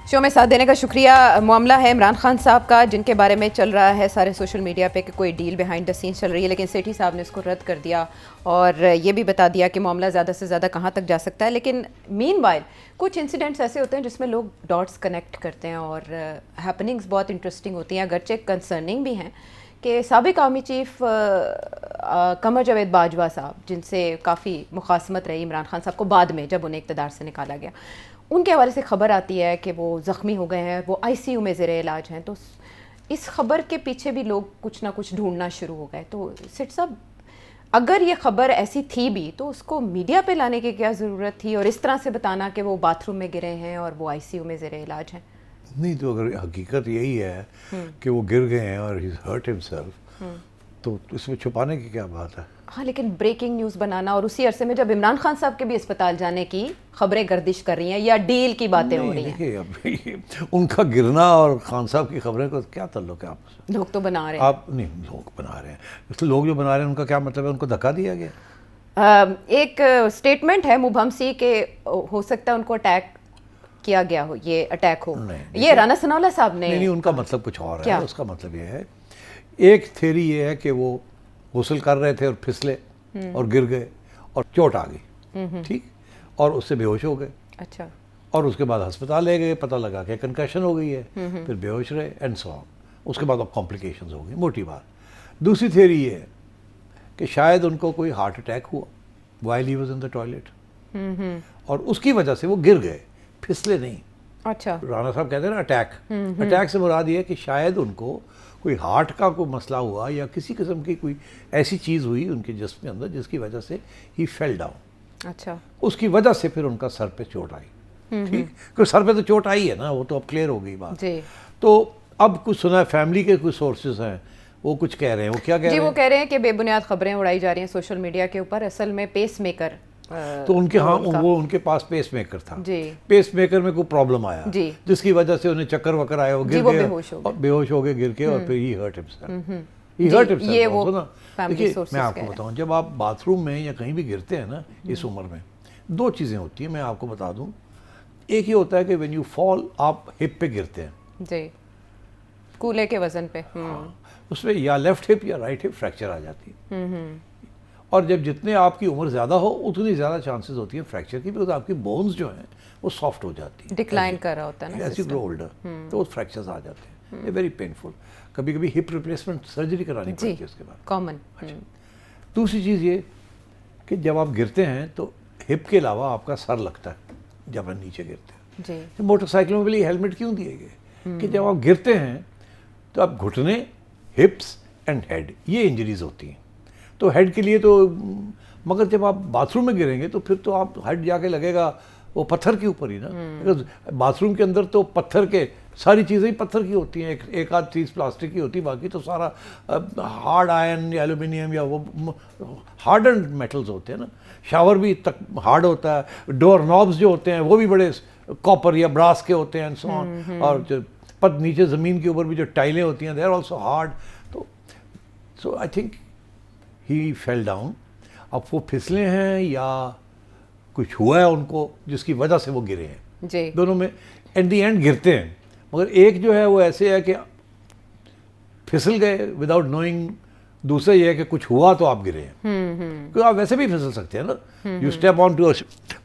Show में साथ देने का शुक्रिया। मामला है इमरान खान साहब का, जिनके बारे में चल रहा है सारे सोशल मीडिया पे कि कोई डील बिहाइंड द सीन्स चल रही है, लेकिन सेठी साहब ने उसको रद्द कर दिया और ये भी बता दिया कि मामला ज़्यादा से ज़्यादा कहाँ तक जा सकता है। लेकिन मीनवाइल कुछ इंसिडेंट्स ऐसे होते हैं जिसमें लोग डॉट्स कनेक्ट करते हैं और हैपनिंग्स बहुत इंटरेस्टिंग होती हैं, अगरचे कंसर्निंग भी हैं कि साबिक आर्मी चीफ कमर जावेद बाजवा साहब, जिनसे काफ़ी मुखासमत रही इमरान खान साहब को बाद में जब उन्हें इक़्तिदार से निकाला गया, उनके हवाले से खबर आती है कि वो ज़ख्मी हो गए हैं, वो आईसीयू में ज़ेरे इलाज हैं। तो इस खबर के पीछे भी लोग कुछ ना कुछ ढूंढना शुरू हो गए। तो सेठ साहब, अगर ये खबर ऐसी थी भी तो उसको मीडिया पे लाने की क्या ज़रूरत थी, और इस तरह से बताना कि वो बाथरूम में गिरे हैं और वो आईसीयू में ज़ेरे इलाज हैं? नहीं, तो अगर हकीकत यही है कि वो गिर गए हैं और ही हर्ट हिमसेल्फ, तो इसमें छुपाने की क्या बात है? हाँ, लेकिन ब्रेकिंग न्यूज़ बनाना, और उसी अरसे में जब इमरान खान साहब के भी अस्पताल जाने की खबरें गर्दिश कर रही हैं या डील की बातें हो रही हैं। देखिए, अब उनका गिरना और खान साहब की खबरें को क्या ताल्लुक है आपस में? लोग तो बना रहे हैं। आप नहीं, लोग बना रहे हैं, तो लोग जो बना रहे हैं उनका क्या मतलब है? उनको धक्का दिया गया? एक स्टेटमेंट है मुबहम सी के हो सकता है उनको अटैक किया गया हो, ये अटैक हो। ये राना सनाउल्लाह साहब ने नहीं, उनका मतलब कुछ और क्या? है। उसका मतलब ये है, एक थ्योरी ये है कि वो गुस्ल कर रहे थे और फिसले और गिर गए और चोट आ गई, ठीक, और उससे बेहोश हो गए। अच्छा। और उसके बाद अस्पताल ले गए, पता लगा कि कंकशन हो गई है, फिर बेहोश रहे एंड सो ऑन। उसके बाद अब कॉम्प्लिकेशंस हो गई, मोटी बात। दूसरी थ्योरी ये है कि शायद उनको कोई हार्ट अटैक हुआ while he was in the toilet, और उसकी वजह से वो गिर गए, फिसले नहीं। अच्छा। राणा साहब कहते हैं ना अटैक, अटैक से मुराद ये है कि शायद उनको कोई हार्ट का कोई मसला हुआ या किसी किस्म की कोई ऐसी चीज़ हुई उनके जिस्म के अंदर जिसकी वजह से ही फेल डाउन। अच्छा। उसकी वजह से फिर उनका सर पे चोट आई, ठीक, क्योंकि सर पे तो चोट आई है ना, वो तो अब क्लियर हो गई बात जी। तो अब कुछ सुना है, फैमिली के कुछ सोर्सेज हैं, वो कुछ कह रहे हैं। वो क्या कह रहे हैं? वो कह रहे हैं कि बेबुनियाद खबरें उड़ाई जा रही हैं सोशल मीडिया के ऊपर, असल में पेस मेकर तो उनके वो उनके पास पेस मेकर था जी। पेस मेकर में कोई प्रॉब्लम आया जी, जिसकी वजह से उन्हें चक्कर वक्कर आया, वो गिर गए, बेहोश हो गए गिर के, और फिर ही हर्ट हिमसेल्फ। ये वो देखिए, मैं आपको बताऊं, जब आप बाथरूम में या कहीं भी गिरते हैं ना इस उम्र में, दो चीज़ें होती हैं, मैं आपको बता दूं। एक ये होता है कि व्हेन यू फॉल, आप हिप पे गिरते हैं जी, कूले के वजन पे, उसमें या लेफ्ट हिप या राइट हिप फ्रैक्चर आ जाती है। और जब जितने आपकी उम्र ज़्यादा हो उतनी ज़्यादा चांसेस होती है फ्रैक्चर की, बिकॉज आपकी बोन्स जो हैं वो सॉफ्ट हो जाती है, डिक्लाइन कर रहा होता है ना, एज यू ग्रो ओल्डर, तो वो फ्रैक्चर्स आ जाते हैं, वेरी पेनफुल। कभी कभी हिप रिप्लेसमेंट सर्जरी करानी पड़ती है उसके बाद, कॉमन। दूसरी चीज़ ये कि जब आप गिरते हैं तो हिप के अलावा आपका सर लगता है जब आप नीचे गिरते हैं। तो मोटरसाइकिलों के लिए हेलमेट क्यों दिए गए कि जब आप गिरते हैं तो आप घुटने, हिप्स एंड हेड, ये इंजरीज होती हैं। तो हेड के लिए तो, मगर जब आप बाथरूम में गिरेंगे तो फिर तो आप हेड जाके लगेगा वो पत्थर के ऊपर ही ना, बिकॉज बाथरूम के अंदर तो पत्थर के सारी चीज़ें ही पत्थर की होती हैं, एक आध चीज़ प्लास्टिक की होती है, बाकी तो सारा हार्ड आयरन या एल्यूमिनियम या वो हार्ड एंड मेटल्स होते हैं ना। शावर भी तक हार्ड होता है, डोर नॉब्स जो होते हैं वो भी बड़े कॉपर या ब्रास के होते हैं एंड सो ऑन, और जो नीचे ज़मीन के ऊपर भी जो टाइलें होती हैं दे आर ऑल्सो हार्ड। तो so I think he fell down. अब वो फिसले हैं या कुछ हुआ है उनको जिसकी वजह से वो गिरे हैं जी। दोनों में एट द एंड गिरते हैं, मगर एक जो है वो ऐसे है कि फिसल गए विदाउट नोइंग, दूसरा ये है कि कुछ हुआ तो आप गिरे हैं। क्योंकि आप वैसे भी फिसल सकते हैं ना, you step on to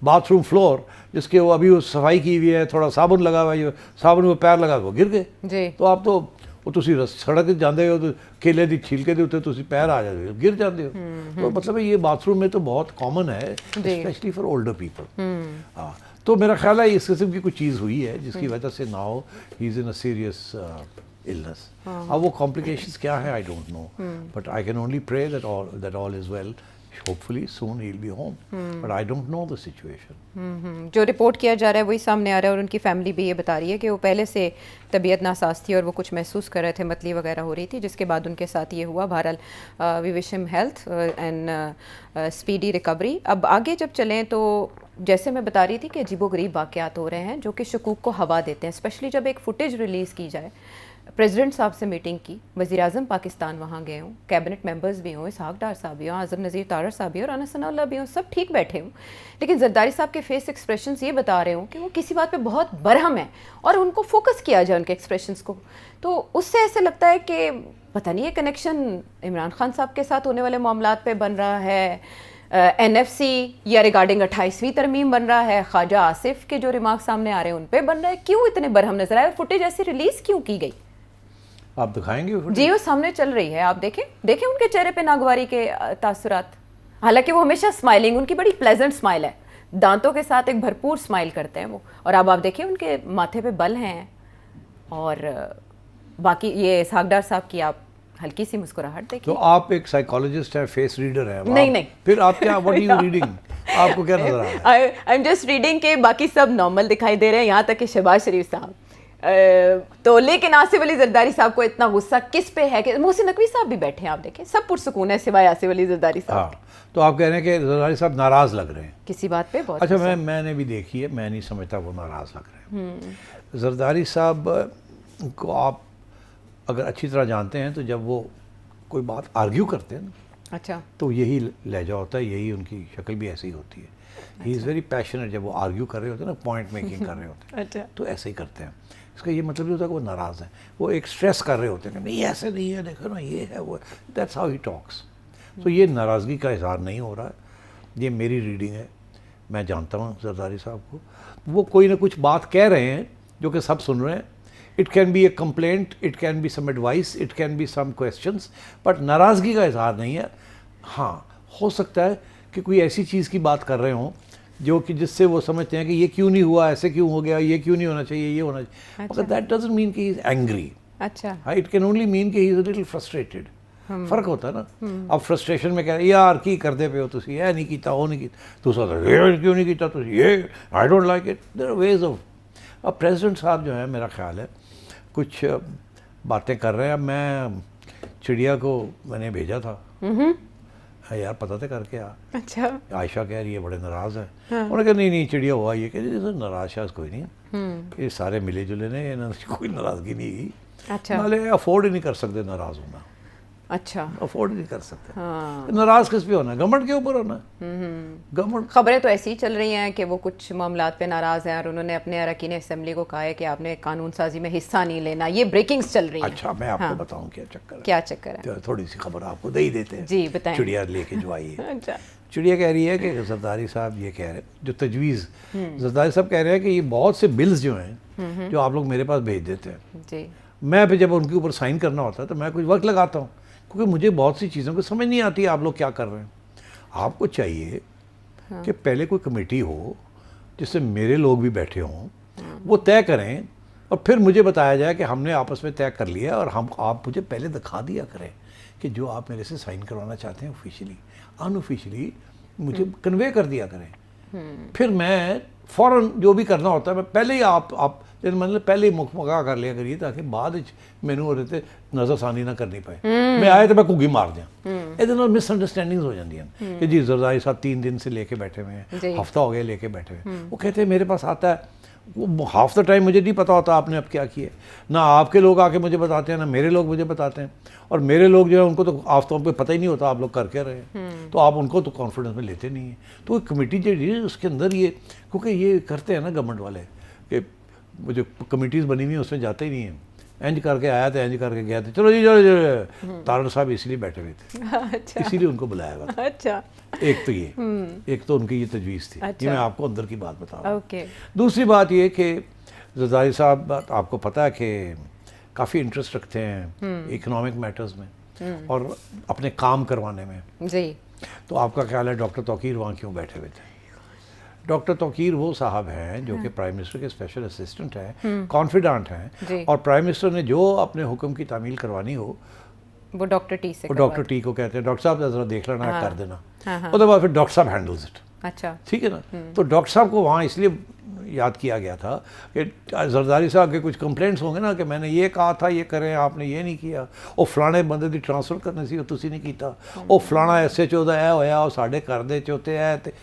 bathroom floor जिसके वो अभी वो सफाई की हुई है, थोड़ा साबुन लगा हुआ है, साबुन में पैर लगा वो गिर गए, तो आप तो वो तुसी सड़क जाते हो तो केले की छिलके के उत्ते तुसी पैर आ जाते हो, गिर जाते हो। तो मतलब ये बाथरूम में तो बहुत कॉमन है, स्पेशली फॉर ओल्डर पीपल। हाँ, तो मेरा ख्याल है इस किस्म की कुछ चीज़ हुई है जिसकी वजह से now he is in a serious illness. अब वो कॉम्प्लिकेशंस क्या है I don't know, but I can only pray that all is well. Hopefully soon he'll be home, but I don't know the situation. जो report किया जा रहा है वही सामने आ रहा है, और उनकी फैमिली भी ये बता रही है कि वो पहले से तबीयत नासाज थी और वो कुछ महसूस कर रहे थे, मतली वगैरह हो रही थी, जिसके बाद उनके साथ ये हुआ। बहरहाल we wish him health and speedy recovery. अब आगे जब चलें तो जैसे मैं बता रही थी कि अजीबोगरीब वाक़यात हो रहे हैं जो कि शकूक को हवा देते हैं, स्पेशली जब एक फुटेज रिलीज़ की जाए प्रेसिडेंट साहब से मीटिंग की, वज़ीर-ए-आज़म पाकिस्तान वहाँ गए हों, कैबिनेट मेंबर्स भी हों, इसहाक डार साहब भी हों, आज़म नज़ीर तारड़ साहब भी हों, राना सनाउल्लाह भी हों, सब ठीक बैठे हों, लेकिन जरदारी साहब के फेस एक्सप्रेशंस ये बता रहे हों कि वो किसी बात पे बहुत बरहम है और उनको फोकस किया जाए उनके एक्सप्रेशंस को, तो उससे ऐसे लगता है कि पता नहीं ये कनेक्शन इमरान खान साहब के साथ होने वाले मामलात पे बन रहा है, NFC या रिगार्डिंग 28वीं तरमीम बन रहा है, ख्वाजा आसिफ के जो रिमार्क सामने आ रहे हैं उन पे बन रहा है, क्यों इतने बरहम नजर आए, फुटेज ऐसी रिलीज क्यों की गई? आप दिखाएंगे जी वो सामने चल रही है, आप देखें उनके चेहरे पे नागवारी के तासुरात। हालांकि वो हमेशा स्माइलिंग, उनकी बड़ी प्लेजेंट स्माइल है, दांतों के साथ एक भरपूर स्माइल करते हैं वो, और अब आप देखिए उनके माथे पे बल हैं, और बाकी ये इसहाक डार साहब की आप हल्की सी मुस्कुराहट देखिए। तो आप एक साइकोलॉजिस्ट हैं, फेस रीडर हैं? नहीं फिर आप क्या, व्हाट आर यू रीडिंग? आपको क्या नजर आ रहा है? आई एम जस्ट रीडिंग के बाकी सब नॉर्मल दिखाई दे रहे हैं, यहाँ तक कि शहबाज शरीफ साहब। तो लेकिन आसिफ अली जरदारी साहब को इतना गुस्सा किस पे है कि मोहसिन नकवी साहब भी बैठे हैं, आप देखें सब पुरसुकून है सिवाय आसिफ अली जरदारी साहब। हाँ, तो आप कह रहे हैं कि जरदारी साहब नाराज लग रहे हैं किसी बात पे बहुत। अच्छा, मैंने भी देखी है, मैं नहीं समझता वो नाराज लग रहे हैं। जरदारी साहब को आप अगर अच्छी तरह जानते हैं तो जब वो कोई बात आर्ग्यू करते हैं ना, अच्छा, तो यही लहजा होता है, यही उनकी शक्ल भी ऐसी ही होती है। ही इज़ वेरी पैशनेट, जब वो आर्ग्यू कर रहे होते हैं ना, पॉइंट मेकिंग कर रहे होते हैं, अच्छा, तो ऐसे ही करते हैं। इसका ये मतलब नहीं होता कि वो नाराज़ हैं, वो एक स्ट्रेस कर रहे होते हैं कि नहीं ऐसे नहीं है, देखो ना ये है वो, दैट्स हाउ ही टॉक्स। तो ये नाराज़गी का इजहार नहीं हो रहा है, ये मेरी रीडिंग है, मैं जानता हूँ जरदारी साहब को, वो कोई ना कुछ बात कह रहे हैं जो कि सब सुन रहे हैं। It can be a complaint, it can be some advice, it can be some questions, but नाराज़गी का इजहार नहीं है। हाँ, हो सकता है कि कोई ऐसी चीज़ की बात कर रहे हों जो कि जिससे वो समझते हैं कि ये क्यों नहीं हुआ, ऐसे क्यों हो गया, ये क्यों नहीं होना चाहिए, ये होना चाहिए, मगर दैट डजंट मीन कि ही इज़ एंग्री। अच्छा, हाँ, इट कैन ओनली मीन कि ही इज़ अ लिटिल फ्रस्ट्रेटेड। फर्क होता है ना। अब फ्रस्ट्रेशन में कह रहे यार की करते पे हो तुम, ये नहीं किया, वो नहीं किया, दूसरा ये क्यों नहीं किया, तुम ये I don't like it, there are ways of. अब प्रेसिडेंट साहब जो है, मेरा ख्याल है कुछ बातें कर रहे हैं। अब मैं चिड़िया को मैंने भेजा था, यार पता तो करके आ। अच्छा, आयशा कह रही है बड़े नाराज़ है। हाँ। उन्होंने कहा नहीं चिड़िया हुआ, ये कह रही नाराज शायद कोई नहीं, ये सारे मिले जुले ने, इन्होंने कोई नाराज़गी नहीं की। अच्छा, नाले अफोर्ड ही नहीं कर सकते नाराज़ होना। अच्छा, अफोर्ड नहीं कर सकते। हाँ। नाराज किस पे होना है? गवर्नमेंट के ऊपर होना है। गवर्नमेंट, खबरें तो ऐसी ही चल रही हैं कि वो कुछ मामलात पे नाराज हैं और उन्होंने अपने अरकान असेंबली को कहा है कि आपने कानून साजी में हिस्सा नहीं लेना। ये ब्रेकिंग्स चल रही हैं। अच्छा, मैं आपको बताऊं क्या चक्कर है? क्या चक्कर है? थोड़ी सी खबर आपको दे ही देते हैं। जी बताएं। चिड़िया लेके जो आई है। अच्छा, चिड़िया कह रही है कि जरदारी साहब ये कह रहे हैं, जो तजवीज़ जरदारी साहब कह रहे हैं कि ये बहुत से बिल्स जो हैं जो आप लोग मेरे पास भेज देते हैं, जी, मैं फिर जब उनके ऊपर साइन करना होता है तो मैं कुछ वक्त लगाता हूँ, क्योंकि मुझे बहुत सी चीज़ों को समझ नहीं आती आप लोग क्या कर रहे हैं। आपको चाहिए कि पहले कोई कमेटी हो जिससे मेरे लोग भी बैठे हों, वो तय करें और फिर मुझे बताया जाए कि हमने आपस में तय कर लिया, और हम आप मुझे पहले दिखा दिया करें कि जो आप मेरे से साइन करवाना चाहते हैं ऑफिशियली, अनऑफिशियली मुझे कन्वे कर दिया करें। फिर मैं फ़ौरन जो भी करना होता है मैं पहले ही आप मतलब पहले ही मुखमगा कर लिया करिए, ताकि बाद मैनू हो रहे थे नज़रसानी ना करनी पाए। मैं आए तो मैं घुगी मार दिया। ਇਹਦੇ ਨਾਲ मिसअंडरस्टैंडिंग्स हो जाती हैं कि जी जरदारी साहब 3 दिन से लेके बैठे हुए हैं, हफ्ता हो गया लेके बैठे हुए। वो कहते हैं मेरे पास आता है, वो हाफ द टाइम मुझे नहीं पता होता आपने अब क्या किया, ना आपके लोग आके मुझे बताते हैं, ना मेरे लोग मुझे बताते हैं, और मेरे लोग जो है उनको तो आमतौर पर पता ही नहीं होता आप लोग कर क्या रहे हैं, तो आप उनको तो कॉन्फिडेंस में लेते नहीं हैं। तो कमेटी जो है उसके अंदर ये, क्योंकि ये करते हैं ना गवर्नमेंट वाले कि वो जो कमेटीज़ बनी हुई हैं उसमें जाते ही नहीं हैं, इंज करके आया था, इंज करके गया था, चलो जी चलो। तारड़ साहब इसलिए बैठे हुए थे। अच्छा, इसीलिए उनको बुलाया हुआ था। अच्छा, एक तो ये, एक तो उनकी ये तजवीज़ थी। अच्छा, ये मैं आपको अंदर की बात बता रहा हूँ। ओके, दूसरी बात ये कि जरदारी साहब आपको पता है कि काफ़ी इंटरेस्ट रखते हैं इकोनॉमिक मैटर्स में और अपने काम करवाने में जी। तो आपका ख्याल है डॉक्टर तौकीर वहाँ क्यों बैठे हुए थे? डॉक्टर तौकीर वो साहब हैं जो कि प्राइम मिनिस्टर के स्पेशल असिस्टेंट हैं, कॉन्फिडेंट हैं, और प्राइम मिनिस्टर ने जो अपने हुक्म की तामील करवानी हो वो डॉक्टर टी से, वो डॉक्टर टी को कहते हैं डॉक्टर साहब ज़रा देख लेना, हाँ, कर देना, उसके बाद फिर डॉक्टर साहब हैंडल्स इट। अच्छा, ठीक है ना। तो डॉक्टर साहब को वहाँ इसलिए याद किया गया था कि जरदारी साहब के कुछ कंप्लेंट्स होंगे ना कि मैंने ये कहा था ये करें, आपने ये नहीं किया, वो फलाने बंदे की ट्रांसफ़र करनी सी तुसी नहीं किया, वो फलाना SHO दा ऐ होया, वो साढ़े घर दे चौथे है।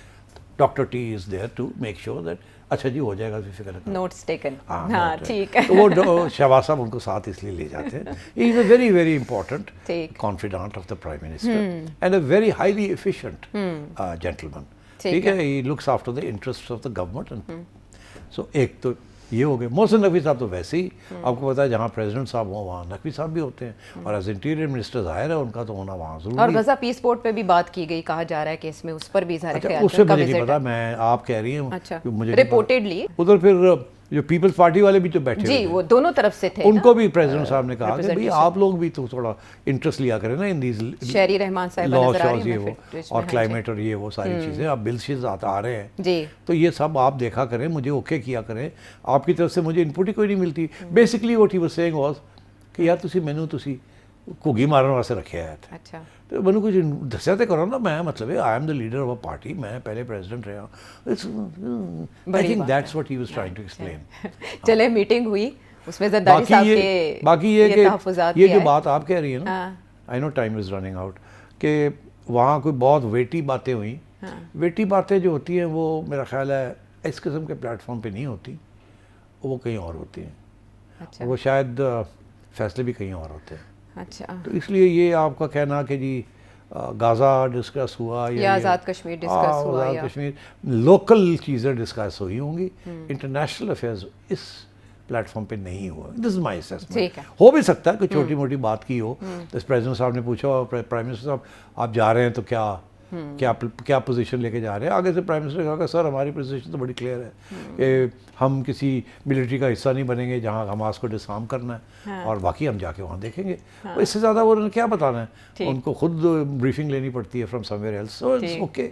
Doctor T is there to make sure that अच्छा जी हो जाएगा, फिर फिक्र करो। Notes taken. हाँ, हाँ note ठीक है। तो वो शहबाज साहब उनको साथ इसलिए ले जाते हैं। He is a very very important ठीक। Confident of the prime minister and a very highly efficient gentleman. ठीक है, he looks after the interest of the government and so एक तो ये हो गए। मोहसिन नकवी साहब तो वैसे ही आपको पता है जहाँ प्रेसिडेंट साहब हो वहाँ नकवी साहब भी होते हैं, और एज इंटीरियर मिनिस्टर जाहिर है उनका तो होना वहाँ जरूरी है। और गजा पीस पोर्ट पे भी बात की गई, कहा जा रहा है कि इसमें उस पर भी इजहार अच्छा, ख्याल उससे का मुझे नहीं विजिट पता, है। मैं आप कह रही हैं अच्छा, कि मुझे नहीं पता। रिपोर्टेडली उधर फिर जो पीपल्स पार्टी वाले भी तो बैठे जी हुए थे, वो दोनों तरफ से थे उनको ना? भी प्रेसिडेंट साहब ने कहा कि भाई representation। आप लोग भी तो थोड़ा इंटरेस्ट लिया करें ना इन दीज शहरी रहमान साहिबा लॉ नजर आ रही शॉज, ये हैं वो फिर और क्लाइमेट और ये वो सारी चीज़ें अब बिल शीज आ रहे हैं, जी। तो ये सब आप देखा करें, मुझे ओके किया करें। आपकी तरफ से मुझे इनपुट ही कोई नहीं मिलती। Basically what he was saying was कि यार तुसी मैनू तुसी घुगी मारन वास्ते रखे है थे, अच्छा तो मैनू कुछ दस्या तो करो ना। मैं मतलब I am the leader of a party, मैं पहले प्रेसिडेंट रहा। I think that's what he was trying to explain. चले मीटिंग हुई उसमें जरदारी साहब के बाकी ये तहफ़्फ़ुज़ात कि ये भी जो आए। बात आप कह रही है ना, I know time is running out, कि वहाँ कोई बहुत वेटी बातें हुई। वेटी बातें जो होती हैं वो मेरा ख्याल है इस किस्म के प्लेटफॉर्म पे नहीं होती, वो कहीं और होती हैं। अच्छा वो शायद फैसले भी कहीं और होते हैं। अच्छा, तो इसलिए ये आपका कहना कि जी गाज़ा डिस्कस हुआ या आज़ाद कश्मीर डिस्कस हुआ, आज़ाद या कश्मीर, लोकल चीज़ें डिस्कस हुई होंगी, इंटरनेशनल अफेयर्स इस प्लेटफॉर्म पे नहीं हुआ। This is my assessment. ठीक है। हो भी सकता है कि छोटी मोटी बात की हो। जैसे प्रेसिडेंट साहब ने पूछा, प्राइम मिनिस्टर साहब आप जा रहे हैं तो क्या पोजीशन लेके जा रहे हैं। आगे से प्राइम मिनिस्टर ने कहा सर हमारी पोजीशन तो बड़ी क्लियर है कि हम किसी मिलिट्री का हिस्सा नहीं बनेंगे जहां हमास को डिसआर्म करना है, और बाकी हम जाके वहां देखेंगे। इससे ज़्यादा वो उन्होंने क्या बताना है, उनको खुद ब्रीफिंग लेनी पड़ती है from somewhere else. So it's okay.